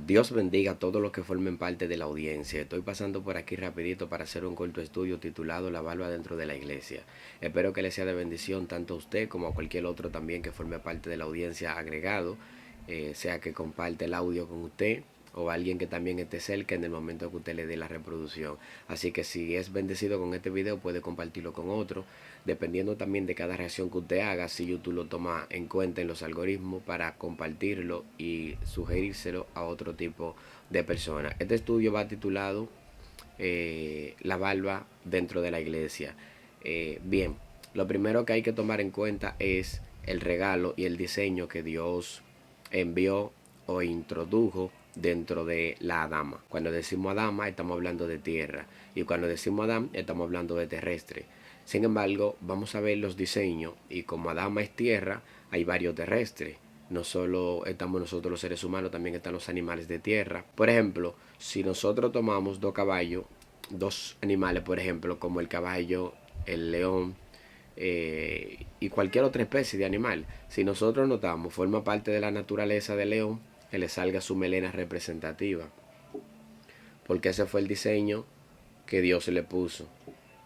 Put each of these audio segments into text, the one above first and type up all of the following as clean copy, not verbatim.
Dios bendiga a todos los que formen parte de la audiencia. Estoy pasando por aquí rapidito para hacer un corto estudio titulado La barba dentro de la iglesia. Espero que le sea de bendición tanto a usted como a cualquier otro también que forme parte de la audiencia agregado, sea que comparte el audio con usted o alguien que también esté cerca en el momento que usted le dé la reproducción. Así que si es bendecido con este video puede compartirlo con otro, dependiendo también de cada reacción que usted haga, si YouTube lo toma en cuenta en los algoritmos para compartirlo y sugerírselo a otro tipo de personas. Este estudio va titulado La barba dentro de la iglesia. Bien, lo primero que hay que tomar en cuenta es el regalo y el diseño que Dios envió o introdujo dentro de la dama. Cuando decimos dama estamos hablando de tierra y cuando decimos Adán estamos hablando de terrestre. Sin embargo, vamos a ver los diseños y como Adama es tierra, hay varios terrestres. No solo estamos nosotros los seres humanos, también están los animales de tierra. Por ejemplo, si nosotros tomamos dos caballos, dos animales, por ejemplo, como el caballo, el león, y cualquier otra especie de animal. Si nosotros notamos, forma parte de la naturaleza del león que le salga su melena representativa, porque ese fue el diseño que Dios le puso.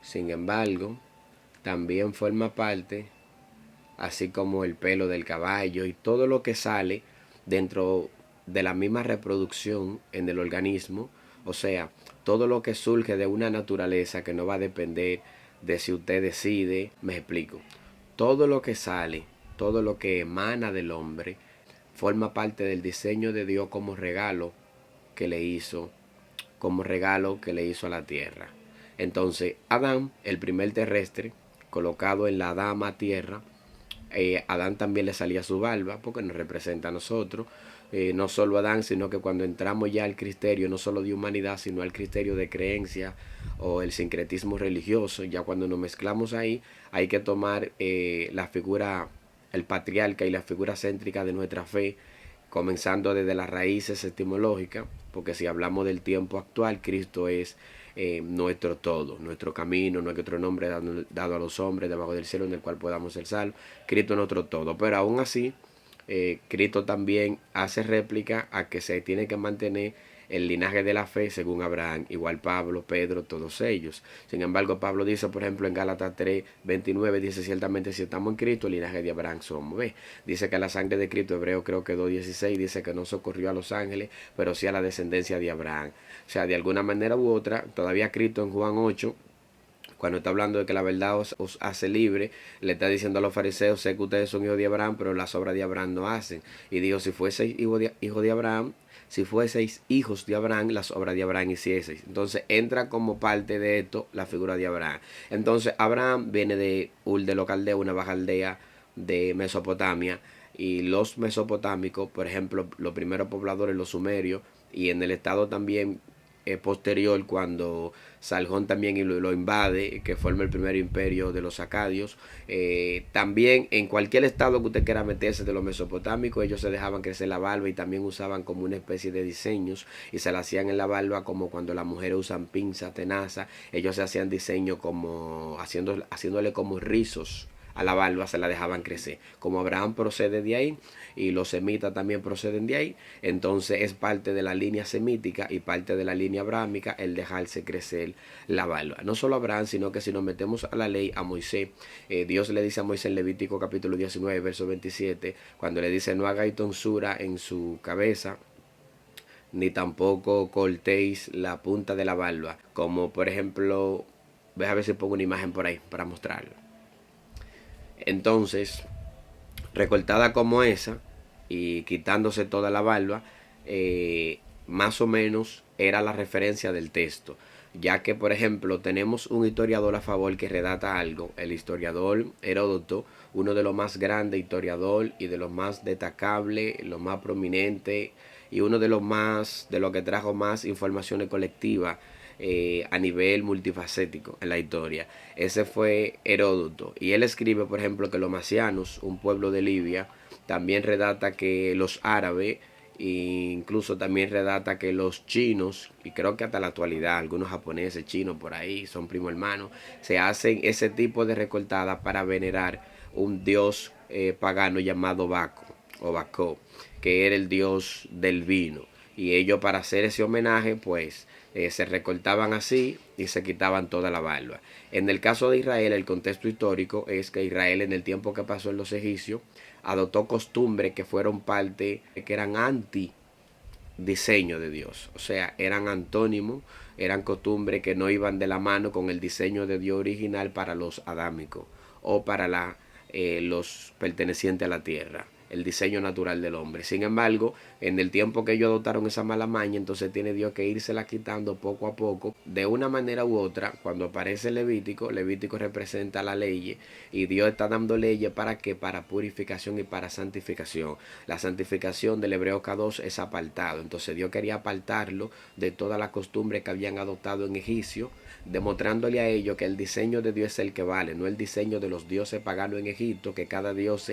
Sin embargo, también forma parte, así como el pelo del caballo y todo lo que sale dentro de la misma reproducción en el organismo, o sea, todo lo que surge de una naturaleza que no va a depender de si usted decide, me explico. Todo lo que sale, todo lo que emana del hombre, forma parte del diseño de Dios como regalo que le hizo, como regalo que le hizo a la tierra. Entonces, Adán, el primer terrestre, colocado en la dama tierra, Adán también le salía su barba porque nos representa a nosotros. No solo Adán, sino que cuando entramos ya al criterio, no solo de humanidad, sino al criterio de creencia o el sincretismo religioso, ya cuando nos mezclamos ahí, hay que tomar la figura, el patriarca y la figura céntrica de nuestra fe, comenzando desde las raíces etimológicas, porque si hablamos del tiempo actual, Cristo es nuestro todo, nuestro camino, nuestro nombre dado a los hombres debajo del cielo en el cual podamos ser salvos. Cristo es nuestro todo, pero aún así, Cristo también hace réplica a que se tiene que mantener el linaje de la fe según Abraham, igual Pablo, Pedro, todos ellos. Sin embargo, Pablo dice, por ejemplo, en Gálatas 3:29, dice, ciertamente si estamos en Cristo, el linaje de Abraham somos. ¿Ve? Dice que la sangre de Cristo, Hebreo creo que 2:16, dice que no socorrió a los ángeles, pero sí a la descendencia de Abraham. O sea, de alguna manera u otra, todavía Cristo en Juan 8, cuando está hablando de que la verdad os hace libre, le está diciendo a los fariseos, sé que ustedes son hijos de Abraham, pero las obras de Abraham no hacen. Y dijo, si fueseis hijos de Abraham, si fueseis hijos de Abraham, las obras de Abraham hicieseis. Entonces entra como parte de esto la figura de Abraham. Entonces Abraham viene de Ur de los Caldeos, una baja aldea de Mesopotamia, y los mesopotámicos, por ejemplo, los primeros pobladores, los sumerios, y en el estado también posterior, cuando Saljón también lo invade, que forma el primer imperio de los acadios. También en cualquier estado que usted quiera meterse de los mesopotámicos, ellos se dejaban crecer la barba y también usaban como una especie de diseños y se la hacían en la barba, como cuando las mujeres usan pinza, tenaza, ellos se hacían diseño como haciéndole como rizos a la barba, se la dejaban crecer. Como Abraham procede de ahí y los semitas también proceden de ahí, entonces es parte de la línea semítica y parte de la línea abrámica el dejarse crecer la barba. No solo Abraham, sino que si nos metemos a la ley, a Moisés, Dios le dice a Moisés en Levítico capítulo 19, verso 27, cuando le dice no hagáis tonsura en su cabeza, ni tampoco cortéis la punta de la barba, como por ejemplo, ve a ver si pongo una imagen por ahí para mostrarlo. Entonces, recortada como esa y quitándose toda la barba, más o menos era la referencia del texto. Ya que, por ejemplo, tenemos un historiador a favor que redata algo, el historiador Heródoto, uno de los más grandes historiadores y de los más destacables, los más prominentes y uno de los más, de los que trajo más informaciones colectivas a nivel multifacético en la historia. Ese fue Heródoto. Y él escribe, por ejemplo, que los macianos, un pueblo de Libia, también redata que los árabes, e incluso también redata que los chinos, y creo que hasta la actualidad, algunos japoneses, chinos por ahí, son primo hermanos, se hacen ese tipo de recortadas para venerar un dios pagano llamado Baco, o Bacó, que era el dios del vino. y ellos para hacer ese homenaje pues se recortaban así y se quitaban toda la barba. En el caso de Israel, el contexto histórico es que Israel, en el tiempo que pasó en los egipcios, adoptó costumbres que fueron parte, que eran anti diseño de Dios. O sea, eran antónimos, eran costumbres que no iban de la mano con el diseño de Dios original para los adámicos o para los pertenecientes a la tierra, el diseño natural del hombre. Sin embargo, en el tiempo que ellos adoptaron esa mala maña, entonces tiene Dios que írsela quitando poco a poco, de una manera u otra. Cuando aparece Levítico, Levítico representa la ley y Dios está dando leyes para que para purificación y para santificación. La santificación del hebreo K2 es apartado, entonces Dios quería apartarlo de todas las costumbres que habían adoptado en Egipcio, demostrándole a ellos que el diseño de Dios es el que vale, no el diseño de los dioses paganos en Egipto, que cada dios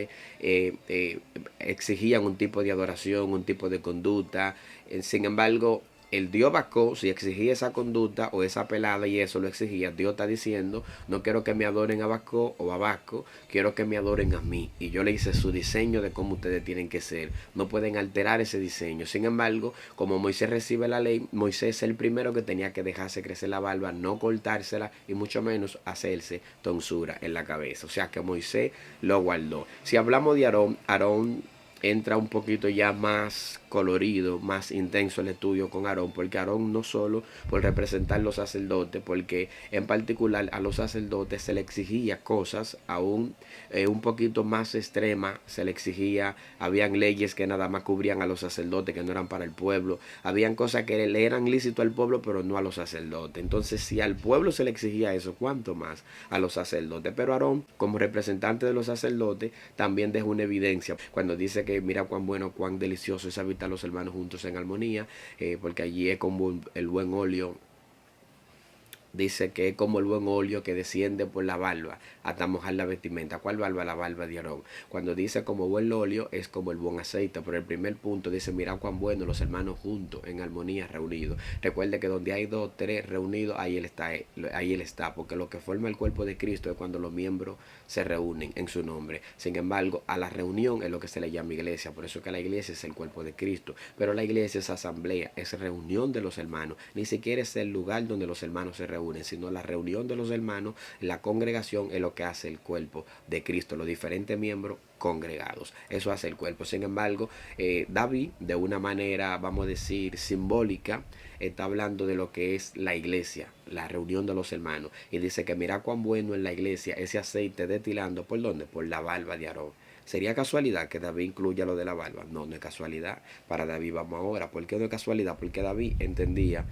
exigían un tipo de adoración, un tipo de conducta. Sin embargo, el dios Bacó, si exigía esa conducta o esa pelada y eso lo exigía, Dios está diciendo, no quiero que me adoren a Bacó o a Baco, quiero que me adoren a mí. Y yo le hice su diseño de cómo ustedes tienen que ser. No pueden alterar ese diseño. Sin embargo, como Moisés recibe la ley, Moisés es el primero que tenía que dejarse crecer la barba, no cortársela y mucho menos hacerse tonsura en la cabeza. O sea que Moisés lo guardó. Si hablamos de Aarón, Aarón entra un poquito ya más colorido, más intenso el estudio con Aarón, porque Aarón no solo por representar los sacerdotes, porque en particular a los sacerdotes se le exigía cosas aún un poquito más extremas, se le exigía, habían leyes que nada más cubrían a los sacerdotes, que no eran para el pueblo, habían cosas que le eran lícitas al pueblo, pero no a los sacerdotes. Entonces, si al pueblo se le exigía eso, ¿cuánto más a los sacerdotes? Pero Aarón, como representante de los sacerdotes, también deja una evidencia cuando dice que mira cuán bueno, cuán delicioso es habitar los hermanos juntos en armonía, porque allí es como el buen óleo. Dice que es como el buen óleo que desciende por la barba hasta mojar la vestimenta. ¿Cuál barba? La barba de Aarón. Cuando dice como buen óleo es como el buen aceite. Pero el primer punto dice, mira cuán bueno los hermanos juntos, en armonía, reunidos. Recuerde que donde hay dos, tres reunidos, ahí él está. Porque lo que forma el cuerpo de Cristo es cuando los miembros se reúnen en su nombre. Sin embargo, a la reunión es lo que se le llama iglesia. Por eso que la iglesia es el cuerpo de Cristo. Pero la iglesia es asamblea, es reunión de los hermanos. Ni siquiera es el lugar donde los hermanos se reúnen, sino la reunión de los hermanos, la congregación es lo que hace el cuerpo de Cristo, los diferentes miembros congregados. Eso hace el cuerpo. Sin embargo, David, de una manera, vamos a decir, simbólica, está hablando de lo que es la iglesia, la reunión de los hermanos. Y dice que mira cuán bueno en la iglesia ese aceite destilando. ¿Por dónde? Por la barba de Aarón. ¿Sería casualidad que David incluya lo de la barba? No, no es casualidad. Para David vamos ahora. ¿Por qué no es casualidad? Porque David entendía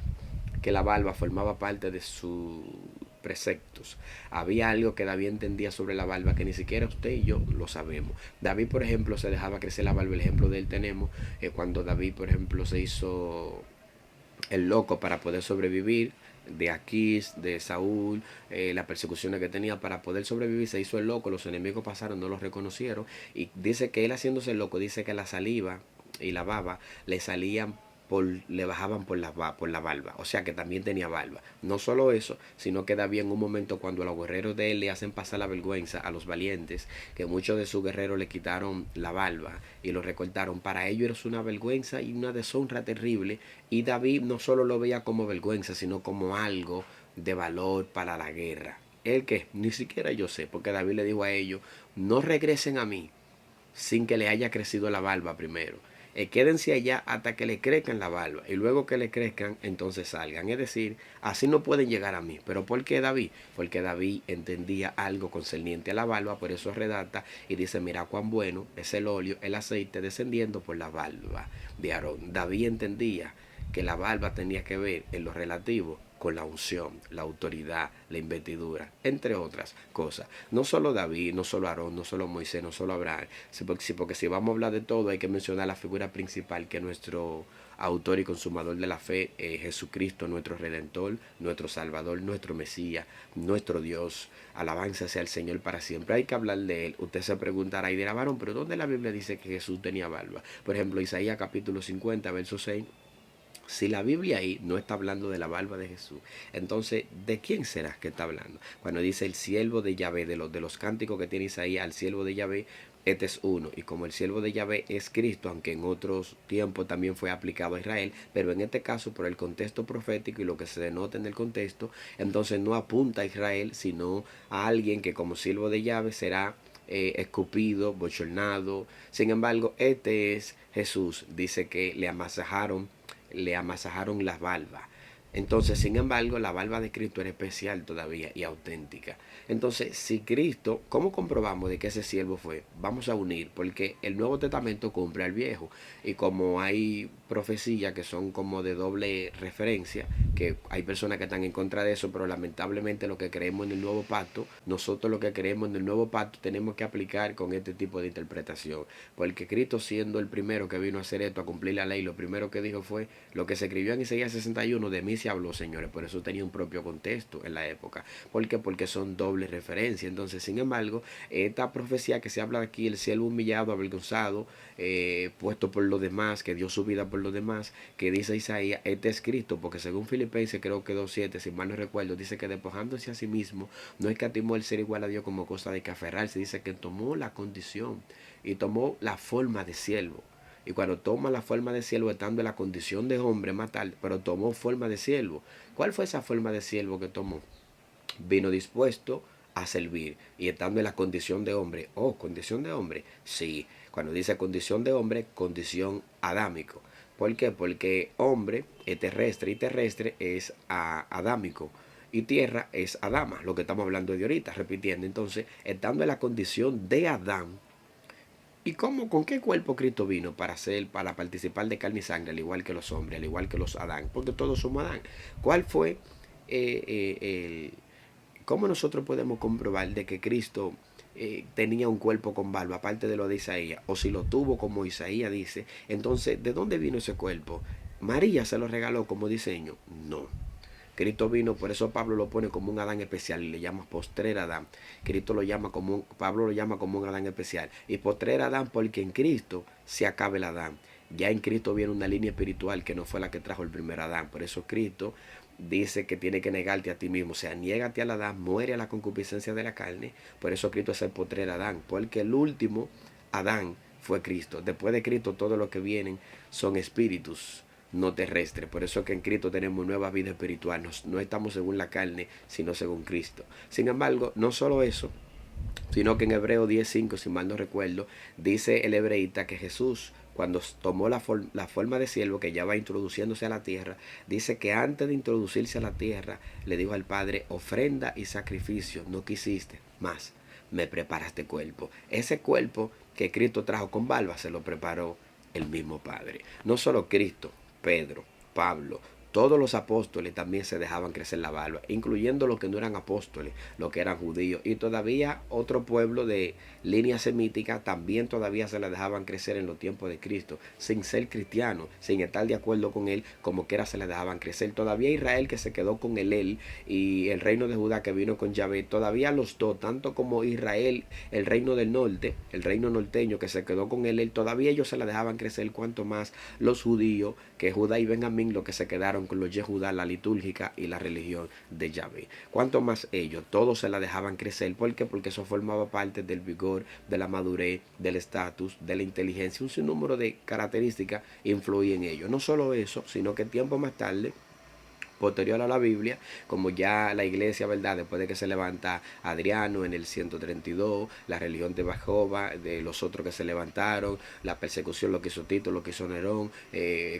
que la barba formaba parte de sus preceptos. Había algo que David entendía sobre la barba que ni siquiera usted y yo lo sabemos. David, por ejemplo, se dejaba crecer la barba. El ejemplo de él tenemos cuando David, por ejemplo, se hizo el loco para poder sobrevivir de Aquís, de Saúl, las persecuciones que tenía para poder sobrevivir, se hizo el loco, los enemigos pasaron, no lo reconocieron y dice que él haciéndose el loco, dice que la saliva y la baba le salían le bajaban por la barba, o sea que también tenía barba. No solo eso, sino que David en un momento cuando los guerreros de él le hacen pasar la vergüenza a los valientes, que muchos de sus guerreros le quitaron la barba y lo recortaron, para ellos era una vergüenza y una deshonra terrible, y David no solo lo veía como vergüenza, sino como algo de valor para la guerra. El que ni siquiera yo sé, porque David le dijo a ellos, no regresen a mí sin que le haya crecido la barba primero. Quédense allá hasta que le crezcan la barba y luego que le crezcan entonces salgan. Es decir, así no pueden llegar a mí. ¿Pero por qué David? Porque David entendía algo concerniente a la barba, por eso redacta y dice, mira cuán bueno es el óleo, el aceite descendiendo por la barba de Aarón. David entendía que la barba tenía que ver en lo relativo con la unción, la autoridad, la investidura, entre otras cosas. No solo David, no solo Aarón, no solo Moisés, no solo Abraham, porque si vamos a hablar de todo hay que mencionar la figura principal que es nuestro autor y consumador de la fe, Jesucristo, nuestro Redentor, nuestro Salvador, nuestro Mesías, nuestro Dios. Alabanza sea el Señor para siempre. Hay que hablar de Él. Usted se preguntará y dirá, varón, pero ¿dónde la Biblia dice que Jesús tenía barba? Por ejemplo, Isaías capítulo 50, verso 6. Si la Biblia ahí no está hablando de la barba de Jesús, entonces, ¿de quién será que está hablando? Cuando dice el siervo de Yahvé, de los cánticos que tiene Isaías al siervo de Yahvé, este es uno. Y como el siervo de Yahvé es Cristo, aunque en otros tiempos también fue aplicado a Israel, pero en este caso, por el contexto profético y lo que se denota en el contexto, entonces no apunta a Israel, sino a alguien que como siervo de Yahvé será escupido, bochornado. Sin embargo, este es Jesús. Dice que le amasajaron las valvas. Entonces, sin embargo, la barba de Cristo era especial todavía y auténtica. Entonces, si Cristo, ¿cómo comprobamos de que ese siervo fue? Vamos a unir, porque el Nuevo Testamento cumple al Viejo. Y como hay profecías que son como de doble referencia, que hay personas que están en contra de eso, pero lamentablemente lo que creemos en el Nuevo Pacto, nosotros lo que creemos en el Nuevo Pacto tenemos que aplicar con este tipo de interpretación. Porque Cristo, siendo el primero que vino a hacer esto, a cumplir la ley, lo primero que dijo fue lo que se escribió en Isaías 61, de mí se habló, señores. Por eso tenía un propio contexto en la época. ¿Por qué? Porque son dobles referencias. Entonces, sin embargo, esta profecía que se habla aquí, el cielo humillado, avergonzado, puesto por los demás, que dio su vida por los demás, que dice Isaías, este es Cristo, porque según Filipenses, creo que 2.7, si mal no recuerdo, dice que despojándose a sí mismo, no escatimó el ser igual a Dios como cosa de que aferrarse, dice que tomó la condición y tomó la forma de siervo. Y cuando toma la forma de siervo, estando en la condición de hombre más tarde, pero tomó forma de siervo. ¿Cuál fue esa forma de siervo que tomó? Vino dispuesto a servir y estando en la condición de hombre. Oh, condición de hombre. Sí, cuando dice condición de hombre, condición adámico. ¿Por qué? Porque hombre es terrestre y terrestre es adámico. Y tierra es Adama, lo que estamos hablando de ahorita, repitiendo. Entonces, estando en la condición de Adán, ¿y cómo, con qué cuerpo Cristo vino para participar de carne y sangre, al igual que los hombres, al igual que los Adán? Porque todos somos Adán. ¿Cuál fue el, cómo nosotros podemos comprobar de que Cristo tenía un cuerpo con barba, aparte de lo de Isaías? O si lo tuvo como Isaías dice, entonces, ¿de dónde vino ese cuerpo? ¿María se lo regaló como diseño? No. Cristo vino, por eso Pablo lo pone como un Adán especial y le llama postrer Adán. Cristo lo llama como Pablo lo llama como un Adán especial. Y postrer Adán porque en Cristo se acaba el Adán. Ya en Cristo viene una línea espiritual que no fue la que trajo el primer Adán. Por eso Cristo dice que tiene que negarte a ti mismo. O sea, niégate al Adán, muere a la concupiscencia de la carne. Por eso Cristo es el postrer Adán. Porque el último Adán fue Cristo. Después de Cristo todo lo que vienen son espíritus no terrestre. Por eso que en Cristo tenemos nueva vida espiritual. No estamos según la carne, sino según Cristo. Sin embargo, no solo eso, sino que en Hebreo 10.5, si mal no recuerdo, dice el hebreíta que Jesús, cuando tomó la forma de siervo, que ya va introduciéndose a la tierra, dice que antes de introducirse a la tierra, le dijo al Padre, ofrenda y sacrificio no quisiste, más me preparaste cuerpo. Ese cuerpo que Cristo trajo con barba, se lo preparó el mismo Padre. No solo Cristo, Pedro, Pablo, todos los apóstoles también se dejaban crecer la barba, incluyendo los que no eran apóstoles, los que eran judíos. Y todavía otro pueblo de línea semítica también todavía se la dejaban crecer en los tiempos de Cristo, sin ser cristianos, sin estar de acuerdo con él, como quiera se la dejaban crecer. Todavía Israel, que se quedó con él, y el reino de Judá que vino con Yahvé, todavía los dos, tanto como Israel, el reino del norte, el reino norteño que se quedó con él, todavía ellos se la dejaban crecer, cuanto más los judíos, que Judá y Benjamín, los que se quedaron con los Yehudá, la litúrgica y la religión de Yahvé. Cuanto más ellos, todos se la dejaban crecer. ¿Por qué? Porque eso formaba parte del vigor, de la madurez, del estatus, de la inteligencia. Un sinnúmero de características influían en ellos. No solo eso, sino que tiempo más tarde, posterior a la Biblia, como ya la iglesia, ¿verdad? Después de que se levanta Adriano en el 132, la religión de Bajova, de los otros que se levantaron, la persecución, lo que hizo Tito, lo que hizo Nerón,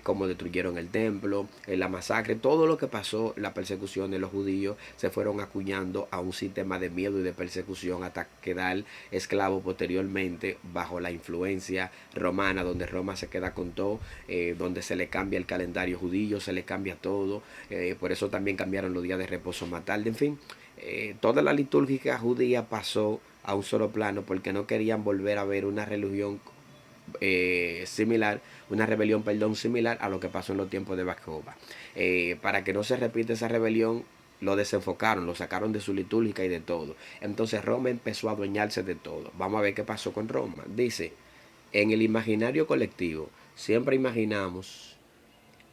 cómo destruyeron el templo, la masacre, todo lo que pasó, la persecución de los judíos, se fueron acuñando a un sistema de miedo y de persecución hasta quedar esclavo posteriormente bajo la influencia romana, donde Roma se queda con todo, donde se le cambia el calendario judío, se le cambia todo. Por eso también cambiaron los días de reposo más tarde. En fin, toda la litúrgica judía pasó a un solo plano porque no querían volver a ver una religión similar, una rebelión, perdón, similar a lo que pasó en los tiempos de Bacoba. Para que no se repita esa rebelión, lo desenfocaron, lo sacaron de su litúrgica y de todo. Entonces Roma empezó a adueñarse de todo. Vamos a ver qué pasó con Roma. Dice, en el imaginario colectivo, siempre imaginamos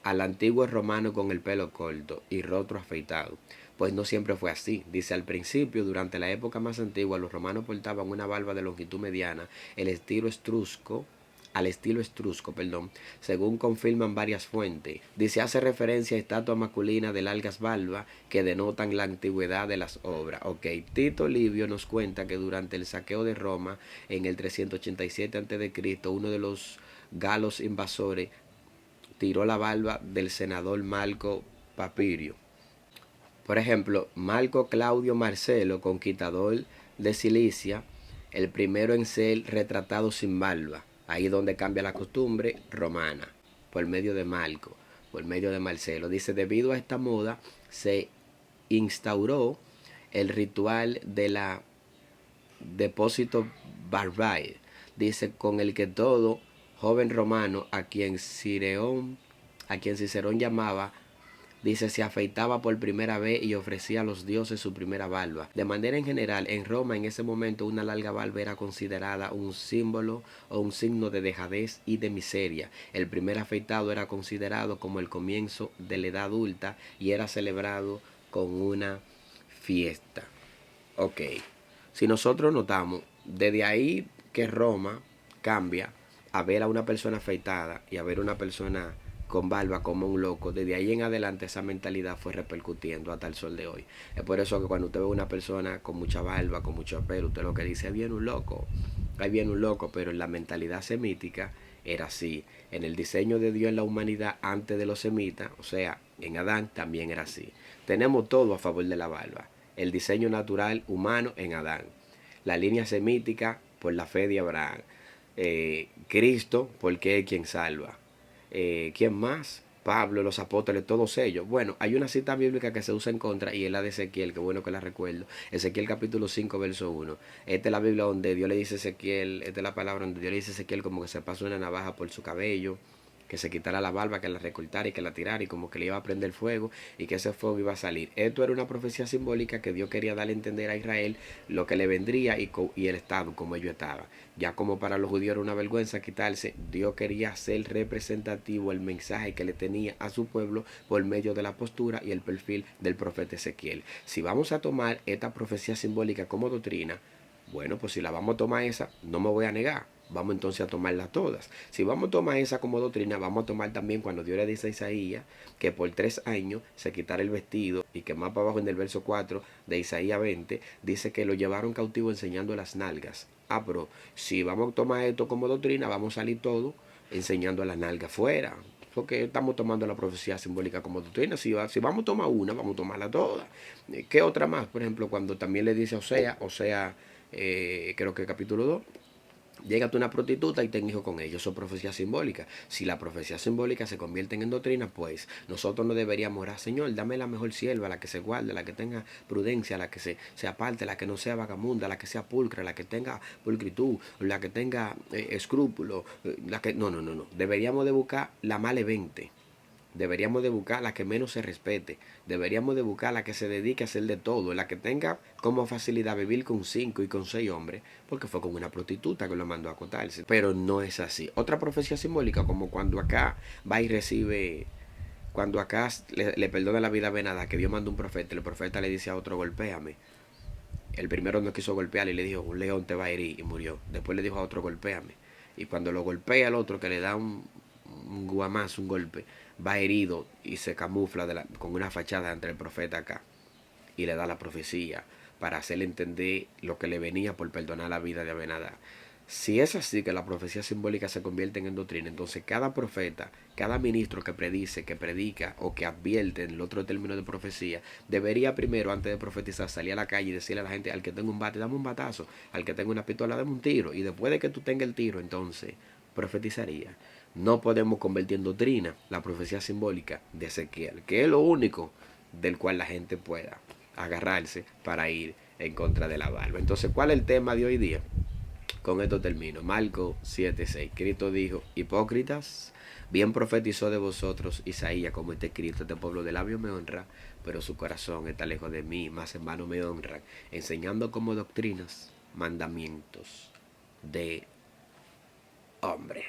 al antiguo romano con el pelo corto y rostro afeitado. Pues no siempre fue así. Dice, al principio, durante la época más antigua, los romanos portaban una barba de longitud mediana, el estilo estrusco, al estilo estrusco, perdón, según confirman varias fuentes. Dice, hace referencia a estatuas masculinas de largas barbas que denotan la antigüedad de las obras. Ok, Tito Livio nos cuenta que durante el saqueo de Roma, en el 387 a.C., uno de los galos invasores tiró la barba del senador Marco Papirio. Por ejemplo, Marco Claudio Marcelo, conquistador de Cilicia, el primero en ser retratado sin barba. Ahí donde cambia la costumbre romana, por medio de Marco, por medio de Marcelo. Dice, debido a esta moda se instauró el ritual de la depósito barbae. Dice, con el que todo joven romano a quien Cicerón llamaba, dice, se afeitaba por primera vez y ofrecía a los dioses su primera barba. De manera en general, en Roma en ese momento una larga barba era considerada un símbolo o un signo de dejadez y de miseria. El primer afeitado era considerado como el comienzo de la edad adulta y era celebrado con una fiesta. Ok, si nosotros notamos, desde ahí que Roma cambia a ver a una persona afeitada y a ver a una persona con barba como un loco, desde ahí en adelante esa mentalidad fue repercutiendo hasta el sol de hoy. Es por eso que cuando usted ve a una persona con mucha barba, con mucho pelo, usted lo que dice, ahí viene un loco, ahí viene un loco, pero en la mentalidad semítica era así. En el diseño de Dios en la humanidad antes de los semitas, o sea, en Adán también era así. Tenemos todo a favor de la barba. El diseño natural humano en Adán. La línea semítica por la fe de Abraham. Cristo porque es quien salva. ¿Quién más? Pablo, los apóstoles, todos ellos. Bueno, hay una cita bíblica que se usa en contra y es la de Ezequiel, que bueno que la recuerdo. Ezequiel capítulo 5, verso 1. Esta es la Biblia donde Dios le dice a Ezequiel, esta es la palabra donde Dios le dice a Ezequiel como que se pasó una navaja por su cabello, que se quitara la barba, que la recortara y que la tirara y como que le iba a prender fuego y que ese fuego iba a salir. Esto era una profecía simbólica que Dios quería darle a entender a Israel lo que le vendría y el estado como ellos estaban. Ya como para los judíos era una vergüenza quitarse, Dios quería ser representativo el mensaje que le tenía a su pueblo por medio de la postura y el perfil del profeta Ezequiel. Si vamos a tomar esta profecía simbólica como doctrina, bueno, pues si la vamos a tomar esa, no me voy a negar. Vamos entonces a tomarlas todas. Si vamos a tomar esa como doctrina, vamos a tomar también cuando Dios le dice a Isaías que por 3 años se quitara el vestido y que más para abajo en el verso 4 de Isaías 20 dice que lo llevaron cautivo enseñando las nalgas. Ah, pero si vamos a tomar esto como doctrina, vamos a salir todo enseñando las nalgas fuera. Porque estamos tomando la profecía simbólica como doctrina. Si vamos a tomar una, vamos a tomarla toda. ¿Qué otra más? Por ejemplo, cuando también le dice a Osea, creo que capítulo 2, llega una prostituta y ten hijo con ellos. Eso es profecía simbólica. Si la profecía simbólica se convierte en doctrina, pues nosotros no deberíamos orar, Señor, dame la mejor sierva, la que se guarde, la que tenga prudencia, la que se aparte, la que no sea vagamunda, la que sea pulcra, la que tenga pulcritud, la que tenga escrúpulos, la que... No. Deberíamos de buscar la malevente. Deberíamos de buscar la que menos se respete. Deberíamos de buscar la que se dedique a hacer de todo. La que tenga como facilidad vivir con 5 y con 6 hombres. Porque fue con una prostituta que lo mandó a acotarse. Pero no es así. Otra profecía simbólica como cuando acá va y recibe... Cuando acá le perdona la vida a Benadá, que Dios manda un profeta. El profeta le dice a otro, golpéame. El primero no quiso golpear y le dijo, un león te va a herir, y murió. Después le dijo a otro, golpéame. Y cuando lo golpea al otro, que le da un guamazo, un golpe, va herido y se camufla con una fachada entre el profeta acá y le da la profecía para hacerle entender lo que le venía por perdonar la vida de Abenadá. Si es así que la profecía simbólica se convierte en doctrina, entonces cada profeta, cada ministro que predice, que predica o que advierte en el otro término de profecía, debería primero, antes de profetizar, salir a la calle y decirle a la gente, al que tenga un bate, dame un batazo, al que tenga una pistola, dame un tiro, y después de que tú tengas el tiro, entonces profetizaría. No podemos convertir en doctrina la profecía simbólica de Ezequiel, que es lo único del cual la gente pueda agarrarse para ir en contra de la barba. Entonces, ¿cuál es el tema de hoy día? Con esto termino. Marcos 7:6. Cristo dijo, hipócritas, bien profetizó de vosotros Isaías, como está escrito, este pueblo de labios me honra, pero su corazón está lejos de mí, más en vano me honran, enseñando como doctrinas mandamientos de hombre.